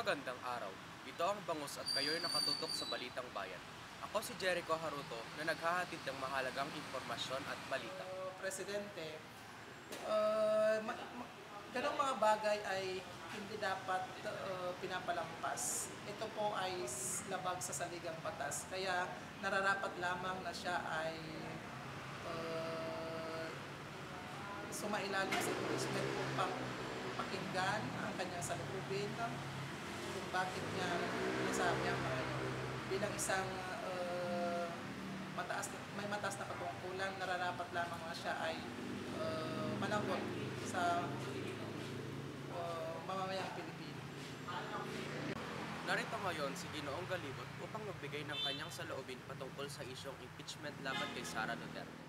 Magandang araw. Ito ang Bangus at kayo'y nakatutok sa Balitang Bayan. Ako si Jericho Haruto na naghahatid ng mahalagang impormasyon at balita. Presidente, ganong mga bagay ay hindi dapat pinapalampas. Ito po ay labag sa saligang batas. Kaya nararapat lamang na siya ay uh, sumailalim sa impeachment upang pakinggan ang kanyang salubin kung bakit niya nasabi ang mga yun. Bilang isang may mataas na katungkulan, nararapat lamang na siya ay managot sa mamamayang Pilipino. Narito ngayon si Ginoong Galibot upang magbigay ng kanyang saloobin patungkol sa isyong impeachment laban kay Sara Duterte.